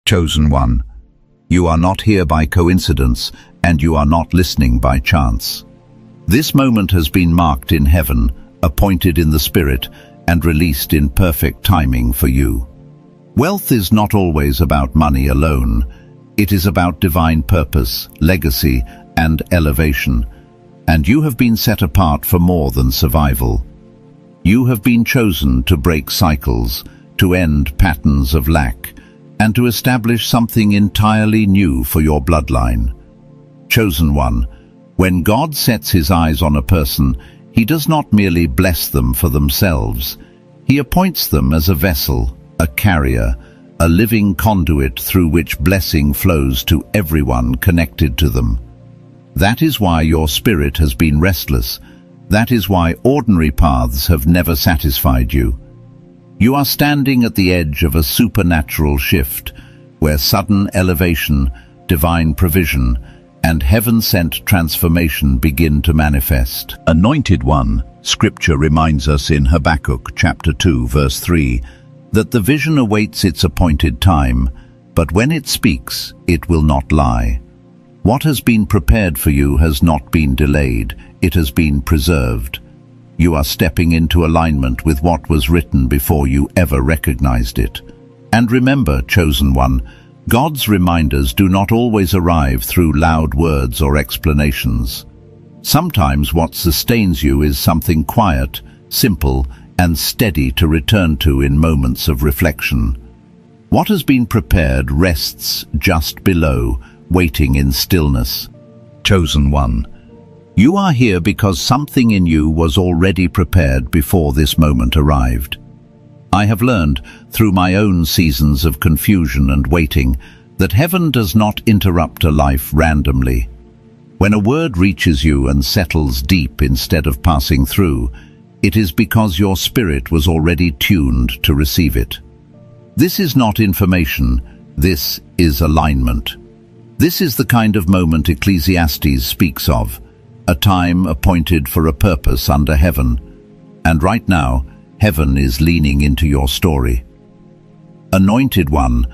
Chosen one, you are not here by coincidence, and you are not listening by chance. This moment has been marked in heaven, appointed in the spirit, and released in perfect timing for you. Wealth is not always about money alone. It is about divine purpose, legacy, and elevation. And you have been set apart for more than survival. You have been chosen to break cycles, to end patterns of lack, and to establish something entirely new for your bloodline. Chosen one, when God sets his eyes on a person, he does not merely bless them for themselves. He appoints them as a vessel, a carrier, a living conduit through which blessing flows to everyone connected to them. That is why your spirit has been restless. That is why ordinary paths have never satisfied you. You are standing at the edge of a supernatural shift, where sudden elevation, divine provision, and heaven-sent transformation begin to manifest. Anointed one, Scripture reminds us in Habakkuk chapter 2, verse 3, that the vision awaits its appointed time, but when it speaks, it will not lie. What has been prepared for you has not been delayed, it has been preserved. You are stepping into alignment with what was written before you ever recognized it. And remember, chosen one, God's reminders do not always arrive through loud words or explanations. Sometimes what sustains you is something quiet, simple, and steady to return to in moments of reflection. What has been prepared rests just below, waiting in stillness. Chosen one, you are here because something in you was already prepared before this moment arrived. I have learned, through my own seasons of confusion and waiting, that heaven does not interrupt a life randomly. When a word reaches you and settles deep instead of passing through, it is because your spirit was already tuned to receive it. This is not information, this is alignment. This is the kind of moment Ecclesiastes speaks of, a time appointed for a purpose under heaven. And right now, heaven is leaning into your story. Anointed one,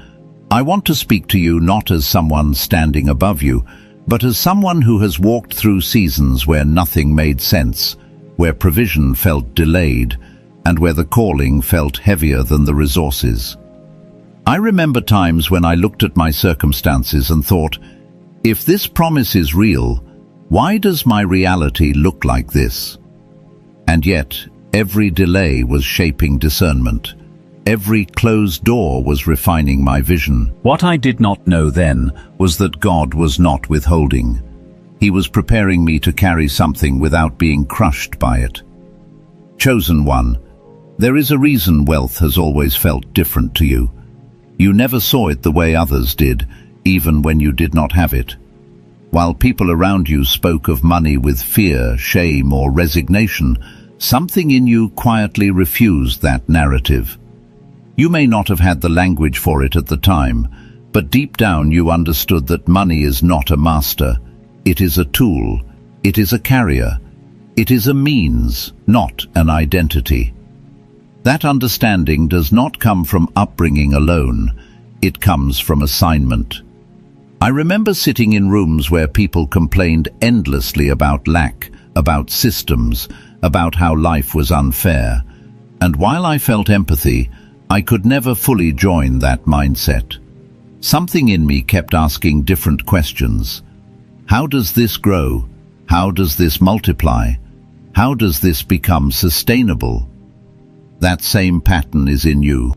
I want to speak to you not as someone standing above you, but as someone who has walked through seasons where nothing made sense, where provision felt delayed, and where the calling felt heavier than the resources. I remember times when I looked at my circumstances and thought, if this promise is real, why does my reality look like this? And yet, every delay was shaping discernment. Every closed door was refining my vision. What I did not know then was that God was not withholding. He was preparing me to carry something without being crushed by it. Chosen one, there is a reason wealth has always felt different to you. You never saw it the way others did, even when you did not have it. While people around you spoke of money with fear, shame, or resignation, something in you quietly refused that narrative. You may not have had the language for it at the time, but deep down you understood that money is not a master. It is a tool. It is a carrier. It is a means, not an identity. That understanding does not come from upbringing alone. It comes from assignment. I remember sitting in rooms where people complained endlessly about lack, about systems, about how life was unfair. And while I felt empathy, I could never fully join that mindset. Something in me kept asking different questions. How does this grow? How does this multiply? How does this become sustainable? That same pattern is in you.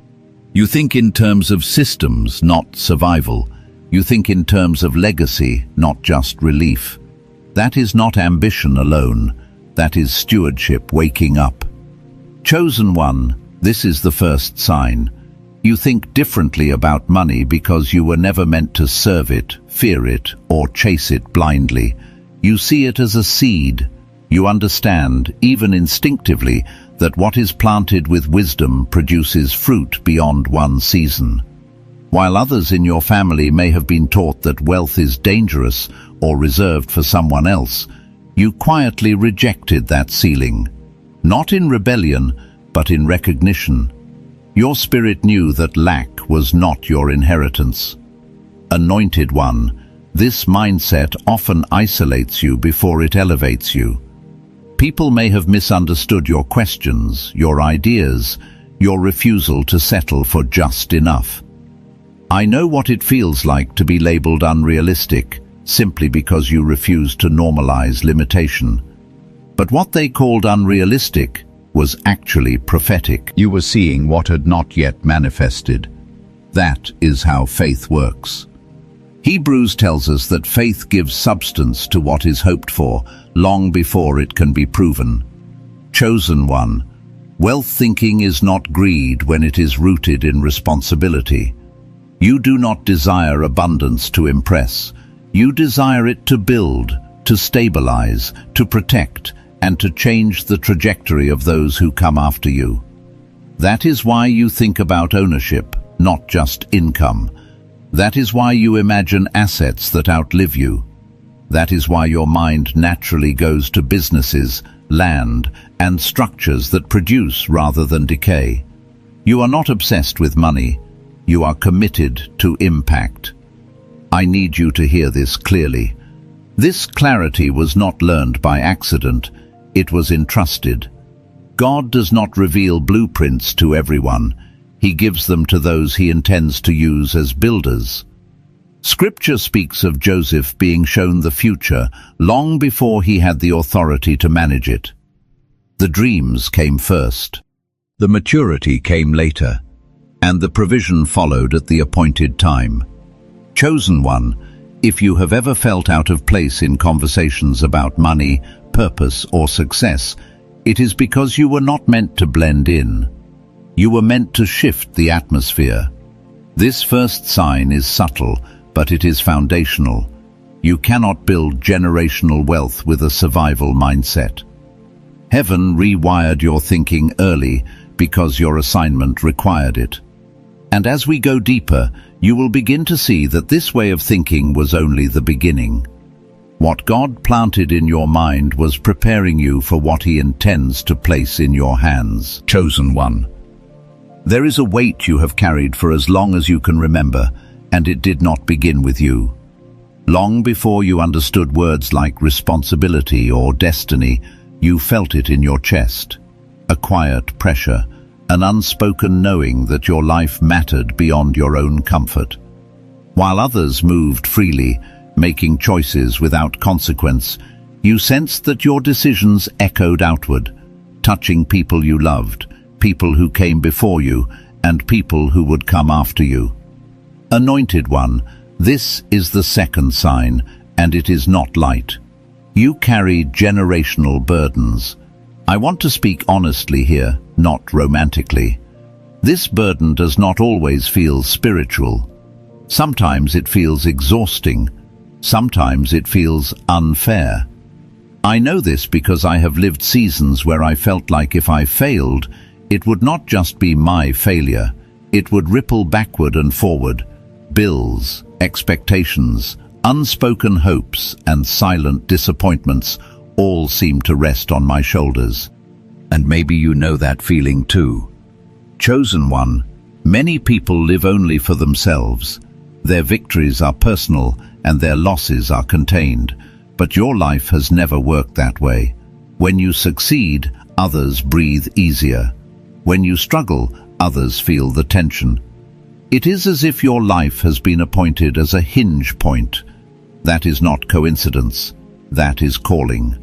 You think in terms of systems, not survival. You think in terms of legacy, not just relief. That is not ambition alone. That is stewardship waking up. Chosen one, this is the first sign. You think differently about money because you were never meant to serve it, fear it, or chase it blindly. You see it as a seed. You understand, even instinctively, that what is planted with wisdom produces fruit beyond one season. While others in your family may have been taught that wealth is dangerous or reserved for someone else, you quietly rejected that ceiling. Not in rebellion, but in recognition. Your spirit knew that lack was not your inheritance. Anointed one, this mindset often isolates you before it elevates you. People may have misunderstood your questions, your ideas, your refusal to settle for just enough. I know what it feels like to be labeled unrealistic, simply because you refuse to normalize limitation. But what they called unrealistic was actually prophetic. You were seeing what had not yet manifested. That is how faith works. Hebrews tells us that faith gives substance to what is hoped for, long before it can be proven. Chosen one, wealth thinking is not greed when it is rooted in responsibility. You do not desire abundance to impress. You desire it to build, to stabilize, to protect, and to change the trajectory of those who come after you. That is why you think about ownership, not just income. That is why you imagine assets that outlive you. That is why your mind naturally goes to businesses, land, and structures that produce rather than decay. You are not obsessed with money. You are committed to impact. I need you to hear this clearly. This clarity was not learned by accident. It was entrusted. God does not reveal blueprints to everyone. He gives them to those he intends to use as builders. Scripture speaks of Joseph being shown the future long before he had the authority to manage it. The dreams came first. The maturity came later, and the provision followed at the appointed time. Chosen one, if you have ever felt out of place in conversations about money, purpose, or success, it is because you were not meant to blend in. You were meant to shift the atmosphere. This first sign is subtle, but it is foundational. You cannot build generational wealth with a survival mindset. Heaven rewired your thinking early because your assignment required it. And as we go deeper, you will begin to see that this way of thinking was only the beginning. What God planted in your mind was preparing you for what He intends to place in your hands. Chosen one. There is a weight you have carried for as long as you can remember, and it did not begin with you. Long before you understood words like responsibility or destiny, you felt it in your chest. A quiet pressure, an unspoken knowing that your life mattered beyond your own comfort. While others moved freely, making choices without consequence, you sensed that your decisions echoed outward, touching people you loved, people who came before you, and people who would come after you. Anointed one, this is the second sign, and it is not light. You carry generational burdens. I want to speak honestly here, not romantically. This burden does not always feel spiritual. Sometimes it feels exhausting. Sometimes it feels unfair. I know this because I have lived seasons where I felt like if I failed, it would not just be my failure. It would ripple backward and forward. Bills, expectations, unspoken hopes, and silent disappointments all seem to rest on my shoulders. And maybe you know that feeling too. Chosen one, many people live only for themselves. Their victories are personal and their losses are contained. But your life has never worked that way. When you succeed, others breathe easier. When you struggle, others feel the tension. It is as if your life has been appointed as a hinge point. That is not coincidence. That is calling.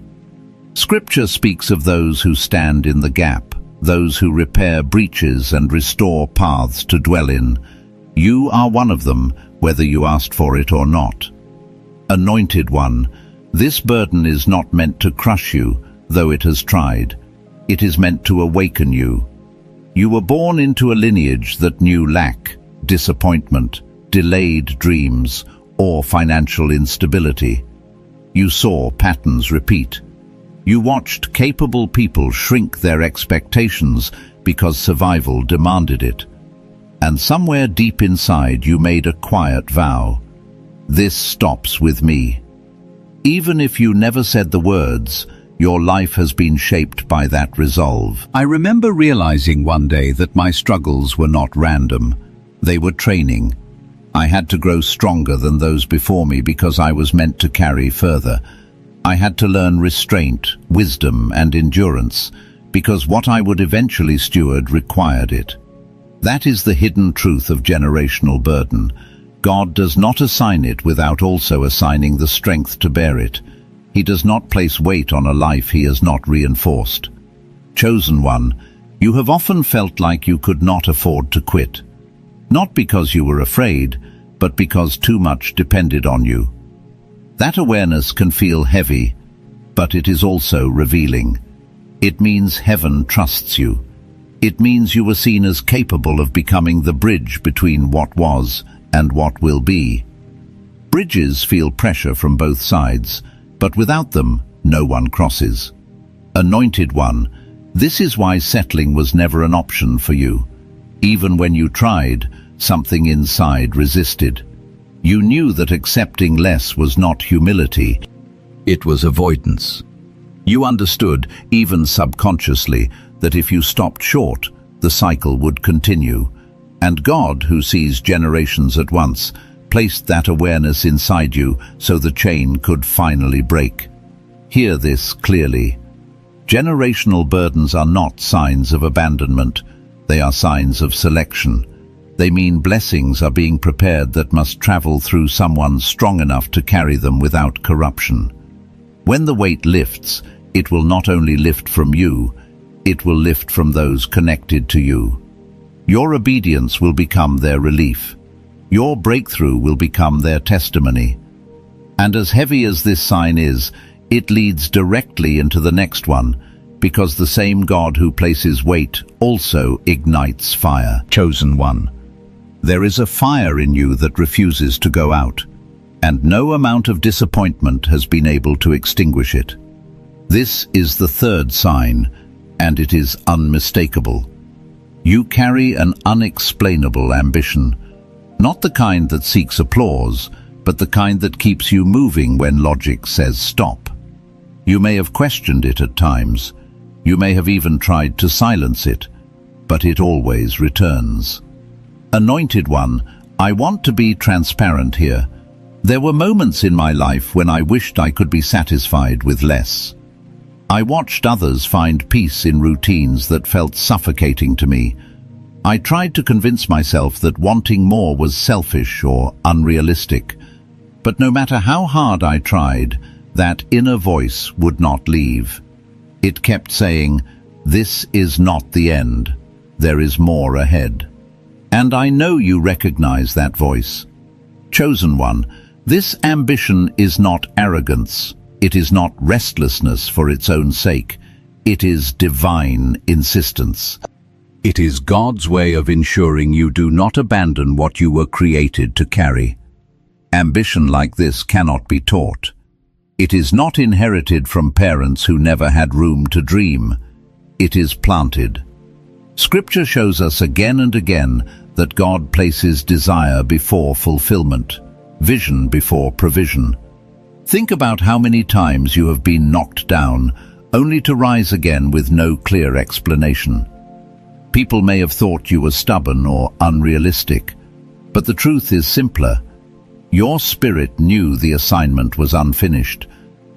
Scripture speaks of those who stand in the gap, those who repair breaches and restore paths to dwell in. You are one of them, whether you asked for it or not. Anointed one, this burden is not meant to crush you, though it has tried. It is meant to awaken you. You were born into a lineage that knew lack, disappointment, delayed dreams, or financial instability. You saw patterns repeat. You watched capable people shrink their expectations because survival demanded it. And somewhere deep inside you made a quiet vow. This stops with me. Even if you never said the words, your life has been shaped by that resolve. I remember realizing one day that my struggles were not random. They were training. I had to grow stronger than those before me because I was meant to carry further. I had to learn restraint, wisdom, and endurance, because what I would eventually steward required it. That is the hidden truth of generational burden. God does not assign it without also assigning the strength to bear it. He does not place weight on a life he has not reinforced. Chosen one, you have often felt like you could not afford to quit. Not because you were afraid, but because too much depended on you. That awareness can feel heavy, but it is also revealing. It means heaven trusts you. It means you were seen as capable of becoming the bridge between what was and what will be. Bridges feel pressure from both sides, but without them, no one crosses. Anointed one, this is why settling was never an option for you. Even when you tried, something inside resisted. You knew that accepting less was not humility. It was avoidance. You understood, even subconsciously, that if you stopped short, the cycle would continue. And God, who sees generations at once, placed that awareness inside you so the chain could finally break. Hear this clearly. Generational burdens are not signs of abandonment. They are signs of selection. They mean blessings are being prepared that must travel through someone strong enough to carry them without corruption. When the weight lifts, it will not only lift from you, it will lift from those connected to you. Your obedience will become their relief. Your breakthrough will become their testimony. And as heavy as this sign is, it leads directly into the next one, because the same God who places weight also ignites fire. Chosen one. There is a fire in you that refuses to go out, and no amount of disappointment has been able to extinguish it. This is the third sign, and it is unmistakable. You carry an unexplainable ambition, not the kind that seeks applause, but the kind that keeps you moving when logic says stop. You may have questioned it at times. You may have even tried to silence it, but it always returns. Anointed one, I want to be transparent here. There were moments in my life when I wished I could be satisfied with less. I watched others find peace in routines that felt suffocating to me. I tried to convince myself that wanting more was selfish or unrealistic. But no matter how hard I tried, that inner voice would not leave. It kept saying, "This is not the end. There is more ahead." And I know you recognize that voice. Chosen one, this ambition is not arrogance. It is not restlessness for its own sake. It is divine insistence. It is God's way of ensuring you do not abandon what you were created to carry. Ambition like this cannot be taught. It is not inherited from parents who never had room to dream. It is planted. Scripture shows us again and again that God places desire before fulfillment, vision before provision. Think about how many times you have been knocked down, only to rise again with no clear explanation. People may have thought you were stubborn or unrealistic, but the truth is simpler. Your spirit knew the assignment was unfinished.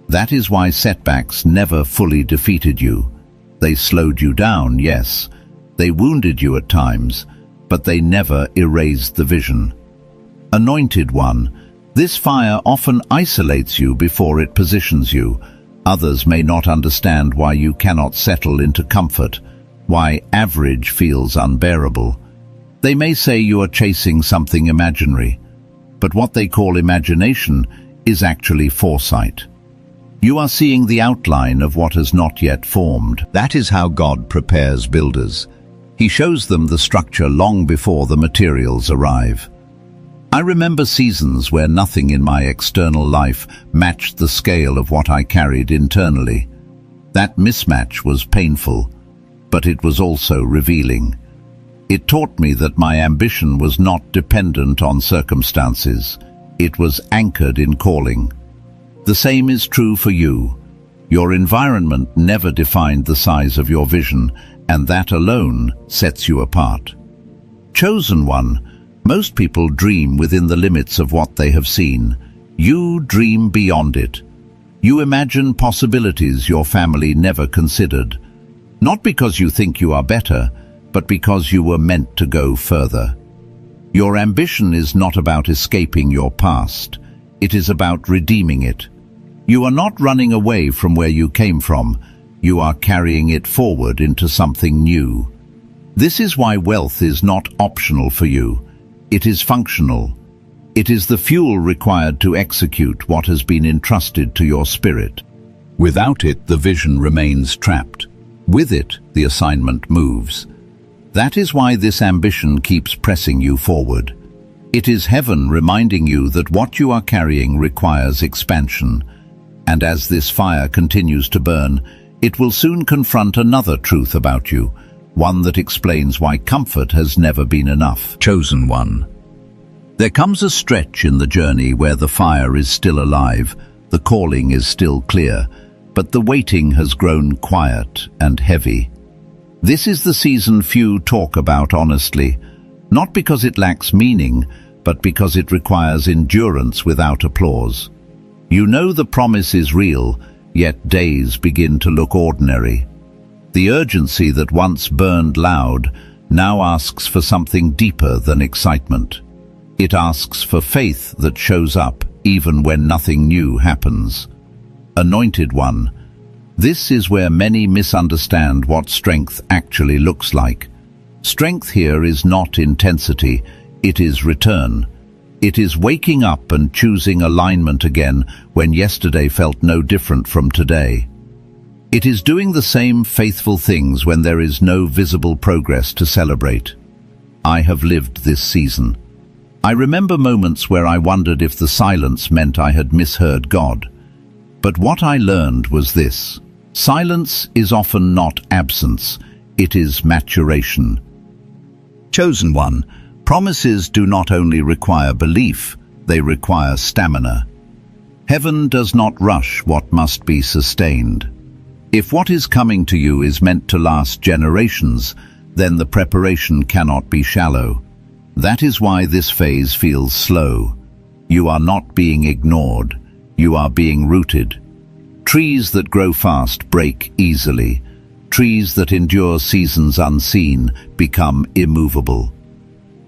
That is why setbacks never fully defeated you. They slowed you down, yes. They wounded you at times, but they never erased the vision. Anointed one, this fire often isolates you before it positions you. Others may not understand why you cannot settle into comfort, why average feels unbearable. They may say you are chasing something imaginary, but what they call imagination is actually foresight. You are seeing the outline of what has not yet formed. That is how God prepares builders. He shows them the structure long before the materials arrive. I remember seasons where nothing in my external life matched the scale of what I carried internally. That mismatch was painful, but it was also revealing. It taught me that my ambition was not dependent on circumstances. It was anchored in calling. The same is true for you. Your environment never defined the size of your vision, and that alone sets you apart. Chosen one, Most people dream within the limits of what they have seen. You dream beyond it. You imagine possibilities your family never considered. Not because you think you are better, but because you were meant to go further. Your ambition is not about escaping your past. It is about redeeming it. You are not running away from where you came from. You are carrying it forward into something new. This is why wealth is not optional for you. It is functional. It is the fuel required to execute what has been entrusted to your spirit. Without it, the vision remains trapped. With it, the assignment moves. That is why this ambition keeps pressing you forward. It is heaven reminding you that what you are carrying requires expansion. And as this fire continues to burn, it will soon confront another truth about you, one that explains why comfort has never been enough. Chosen one. There comes a stretch in the journey where the fire is still alive, the calling is still clear, but the waiting has grown quiet and heavy. This is the season few talk about honestly, not because it lacks meaning, but because it requires endurance without applause. You know the promise is real, yet days begin to look ordinary. The urgency that once burned loud now asks for something deeper than excitement. It asks for faith that shows up even when nothing new happens. Anointed one. This is where many misunderstand what strength actually looks like. Strength here is not intensity, it is return. It is waking up and choosing alignment again when yesterday felt no different from today. It is doing the same faithful things when there is no visible progress to celebrate. I have lived this season. I remember moments where I wondered if the silence meant I had misheard God. But what I learned was this. Silence is often not absence, it is maturation. Chosen one, promises do not only require belief, they require stamina. Heaven does not rush what must be sustained. If what is coming to you is meant to last generations, then the preparation cannot be shallow. That is why this phase feels slow. You are not being ignored, you are being rooted. Trees that grow fast break easily. Trees that endure seasons unseen become immovable.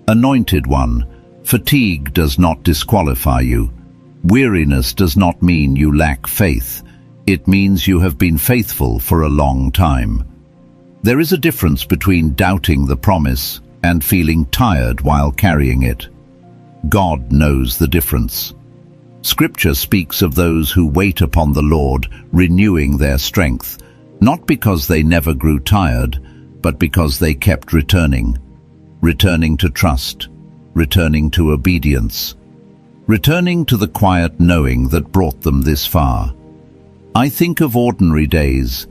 Anointed one, fatigue does not disqualify you. Weariness does not mean you lack faith. It means you have been faithful for a long time. There is a difference between doubting the promise and feeling tired while carrying it. God knows the difference. Scripture speaks of those who wait upon the Lord, renewing their strength, not because they never grew tired, but because they kept returning. Returning to trust, returning to obedience, returning to the quiet knowing that brought them this far. I think of ordinary days,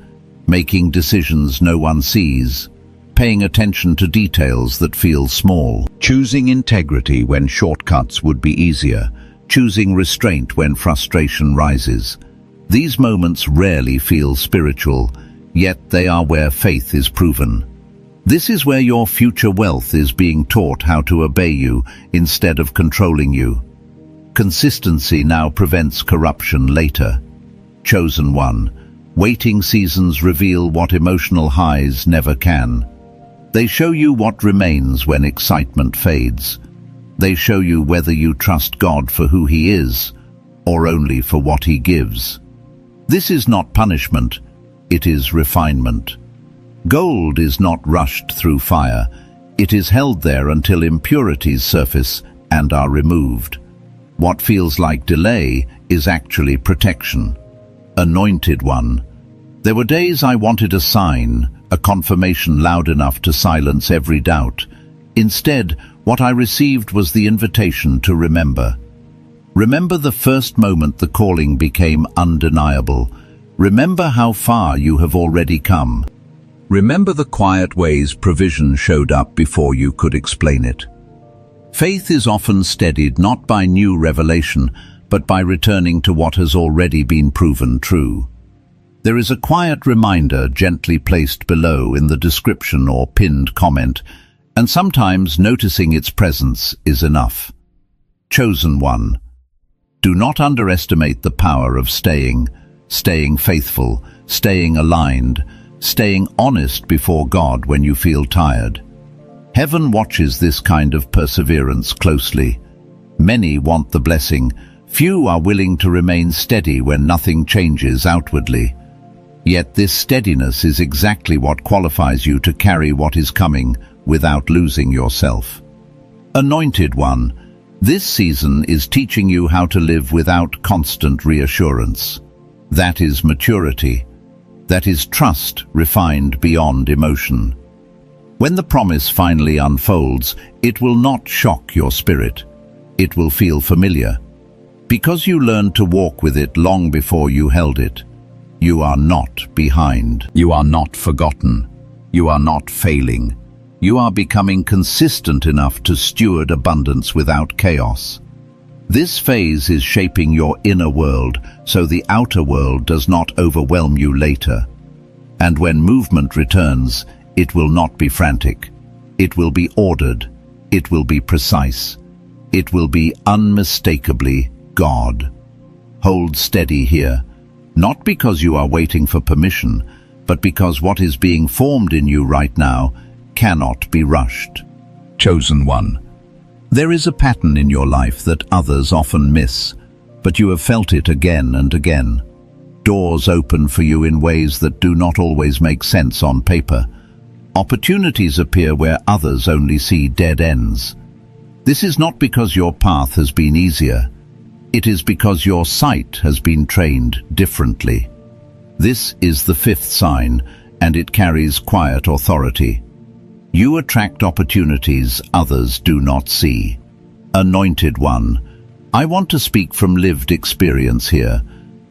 making decisions no one sees, paying attention to details that feel small, choosing integrity when shortcuts would be easier, choosing restraint when frustration rises. These moments rarely feel spiritual, yet they are where faith is proven. This is where your future wealth is being taught how to obey you instead of controlling you. Consistency now prevents corruption later. Chosen one, waiting seasons reveal what emotional highs never can. They show you what remains when excitement fades. They show you whether you trust God for who He is, or only for what He gives. This is not punishment, it is refinement. Gold is not rushed through fire, it is held there until impurities surface and are removed. What feels like delay is actually protection. Anointed one. There were days I wanted a sign, a confirmation loud enough to silence every doubt. Instead, what I received was the invitation to remember. Remember the first moment the calling became undeniable. Remember how far you have already come. Remember the quiet ways provision showed up before you could explain it. Faith is often steadied not by new revelation, but by returning to what has already been proven true. There is a quiet reminder gently placed below in the description or pinned comment, And sometimes noticing its presence is enough. Chosen one. Do not underestimate the power of staying faithful, staying aligned, staying honest before God when you feel tired. Heaven watches this kind of perseverance closely. Many want the blessing. Few are willing to remain steady when nothing changes outwardly. Yet this steadiness is exactly what qualifies you to carry what is coming without losing yourself. Anointed one, this season is teaching you how to live without constant reassurance. That is maturity. That is trust refined beyond emotion. When the promise finally unfolds, it will not shock your spirit. It will feel familiar. Because you learned to walk with it long before you held it. You are not behind. You are not forgotten. You are not failing. You are becoming consistent enough to steward abundance without chaos. This phase is shaping your inner world so the outer world does not overwhelm you later. And when movement returns, it will not be frantic. It will be ordered. It will be precise. It will be unmistakably God. Hold steady here, not because you are waiting for permission, but because what is being formed in you right now cannot be rushed. Chosen one. There is a pattern in your life that others often miss, but you have felt it again and again. Doors open for you in ways that do not always make sense on paper. Opportunities appear where others only see dead ends. This is not because your path has been easier. It is because your sight has been trained differently. This is the fifth sign, and it carries quiet authority. You attract opportunities others do not see. Anointed one, I want to speak from lived experience here.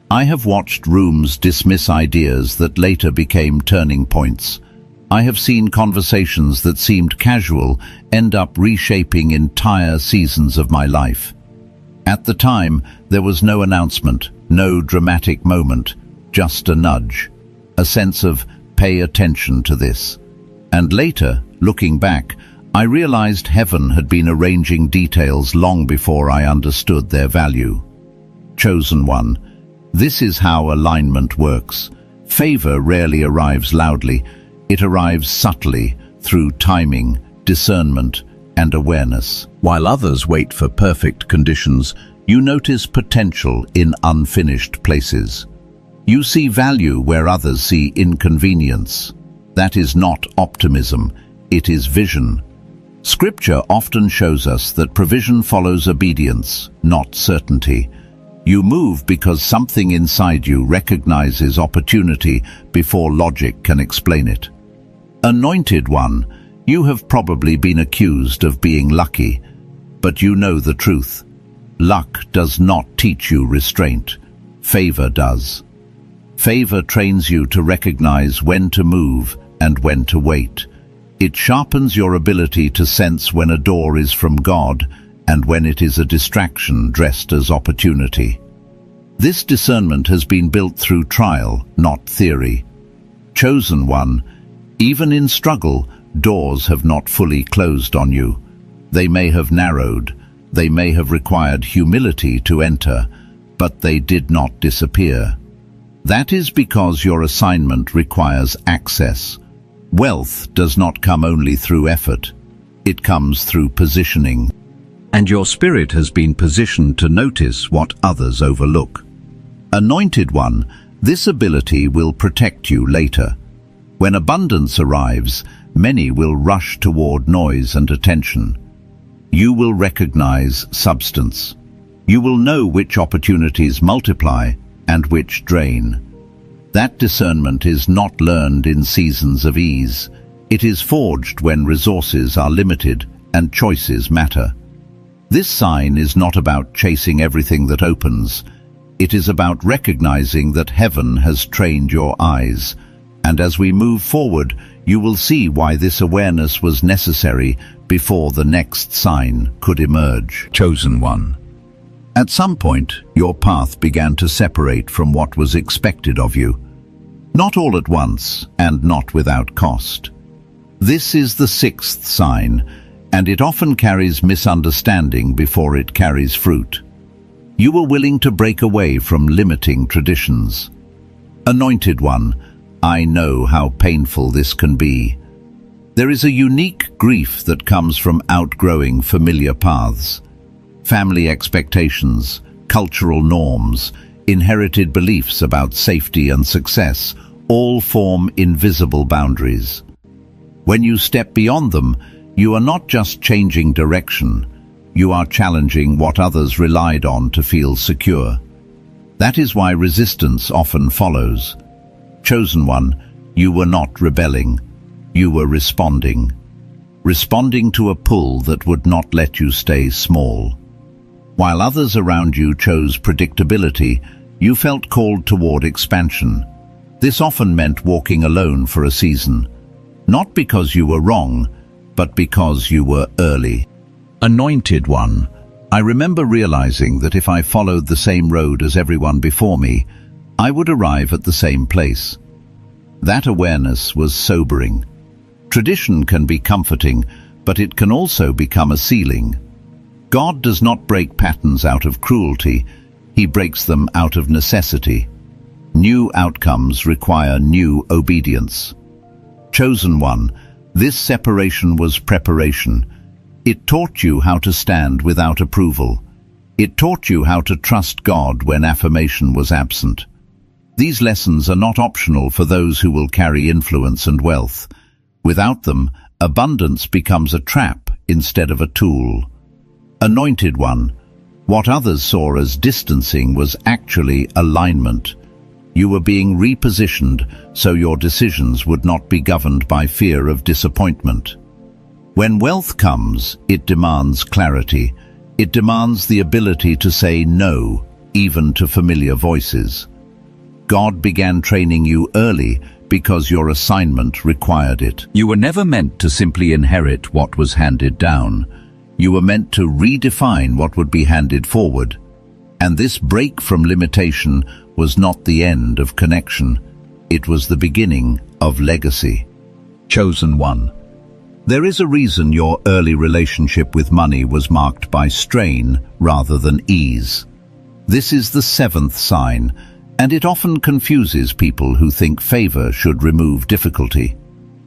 I have watched rooms dismiss ideas that later became turning points. I have seen conversations that seemed casual end up reshaping entire seasons of my life. At the time, there was no announcement, no dramatic moment, just a nudge, a sense of pay attention to this. And later, looking back, I realized heaven had been arranging details long before I understood their value. Chosen one, this is how alignment works. Favor rarely arrives loudly. It arrives subtly through timing, discernment, and awareness. While others wait for perfect conditions, you notice potential in unfinished places. You see value where others see inconvenience. That is not optimism, it is vision. Scripture often shows us that provision follows obedience, not certainty. You move because something inside you recognizes opportunity before logic can explain it. Anointed one, you have probably been accused of being lucky, but you know the truth. Luck does not teach you restraint. Favor does. Favor trains you to recognize when to move and when to wait. It sharpens your ability to sense when a door is from God and when it is a distraction dressed as opportunity. This discernment has been built through trial, not theory. Chosen one, even in struggle, doors have not fully closed on you. They may have narrowed, they may have required humility to enter, but they did not disappear. That is because your assignment requires access. Wealth does not come only through effort. It comes through positioning. And your spirit has been positioned to notice what others overlook. Anointed one, this ability will protect you later. When abundance arrives, many will rush toward noise and attention. You will recognize substance. You will know which opportunities multiply and which drain. That discernment is not learned in seasons of ease. It is forged when resources are limited and choices matter. This sign is not about chasing everything that opens. It is about recognizing that heaven has trained your eyes. And as we move forward, you will see why this awareness was necessary before the next sign could emerge. Chosen one. At some point, your path began to separate from what was expected of you. Not all at once, and not without cost. This is the sixth sign, and it often carries misunderstanding before it carries fruit. You were willing to break away from limiting traditions. Anointed one, I know how painful this can be. There is a unique grief that comes from outgrowing familiar paths. Family expectations, cultural norms, inherited beliefs about safety and success all form invisible boundaries. When you step beyond them, you are not just changing direction, you are challenging what others relied on to feel secure. That is why resistance often follows. Chosen one, you were not rebelling, you were responding. Responding to a pull that would not let you stay small. While others around you chose predictability, you felt called toward expansion. This often meant walking alone for a season. Not because you were wrong, but because you were early. Anointed one, I remember realizing that if I followed the same road as everyone before me, I would arrive at the same place. That awareness was sobering. Tradition can be comforting, but it can also become a ceiling. God does not break patterns out of cruelty, He breaks them out of necessity. New outcomes require new obedience. Chosen one, this separation was preparation. It taught you how to stand without approval. It taught you how to trust God when affirmation was absent. These lessons are not optional for those who will carry influence and wealth. Without them, abundance becomes a trap instead of a tool. Anointed one, what others saw as distancing was actually alignment. You were being repositioned so your decisions would not be governed by fear of disappointment. When wealth comes, it demands clarity. It demands the ability to say no, even to familiar voices. God began training you early because your assignment required it. You were never meant to simply inherit what was handed down. You were meant to redefine what would be handed forward. And this break from limitation was not the end of connection. It was the beginning of legacy. Chosen one. There is a reason your early relationship with money was marked by strain rather than ease. This is the seventh sign, and it often confuses people who think favor should remove difficulty.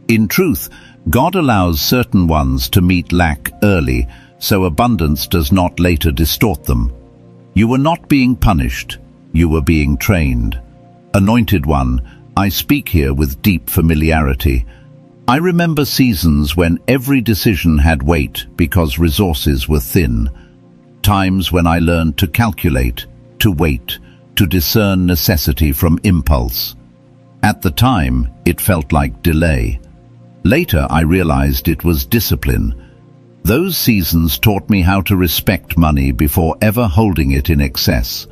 In truth, God allows certain ones to meet lack early, so abundance does not later distort them. You were not being punished, you were being trained. Anointed one, I speak here with deep familiarity. I remember seasons when every decision had weight because resources were thin. Times when I learned to calculate, to wait, to discern necessity from impulse. At the time, it felt like delay. Later, I realized it was discipline. Those seasons taught me how to respect money before ever holding it in excess.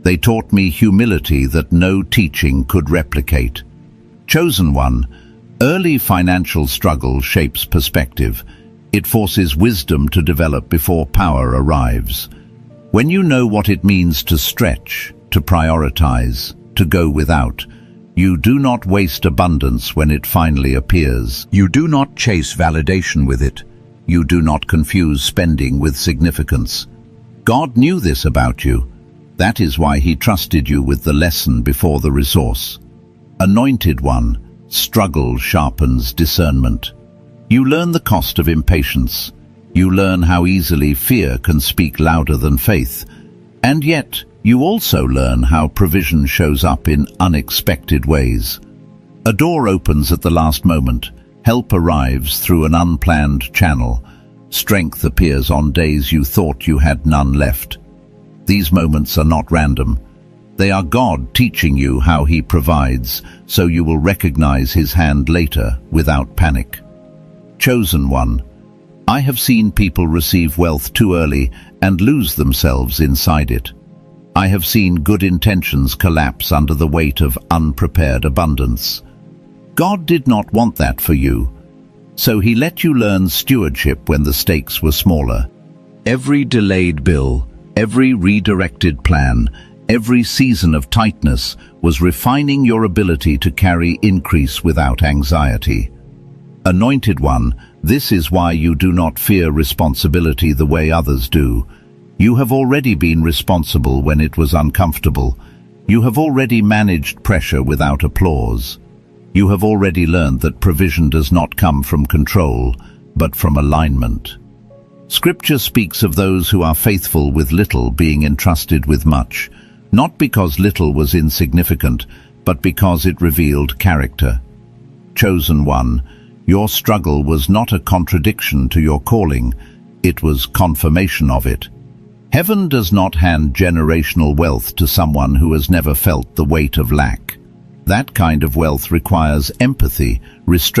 They taught me humility that no teaching could replicate. Chosen one, early financial struggle shapes perspective. It forces wisdom to develop before power arrives. When you know what it means to stretch, to prioritize, to go without, you do not waste abundance when it finally appears. You do not chase validation with it. You do not confuse spending with significance. God knew this about you. That is why He trusted you with the lesson before the resource. Anointed one, struggle sharpens discernment. You learn the cost of impatience. You learn how easily fear can speak louder than faith. And yet, you also learn how provision shows up in unexpected ways. A door opens at the last moment. Help arrives through an unplanned channel. Strength appears on days you thought you had none left. These moments are not random. They are God teaching you how He provides, so you will recognize His hand later without panic. Chosen one, I have seen people receive wealth too early and lose themselves inside it. I have seen good intentions collapse under the weight of unprepared abundance. God did not want that for you, so He let you learn stewardship when the stakes were smaller. Every delayed bill, every redirected plan, every season of tightness was refining your ability to carry increase without anxiety. Anointed one, this is why you do not fear responsibility the way others do. You have already been responsible when it was uncomfortable. You have already managed pressure without applause. You have already learned that provision does not come from control, but from alignment. Scripture speaks of those who are faithful with little being entrusted with much, not because little was insignificant, but because it revealed character. Chosen one, your struggle was not a contradiction to your calling, it was confirmation of it. Heaven does not hand generational wealth to someone who has never felt the weight of lack. That kind of wealth requires empathy, restraint,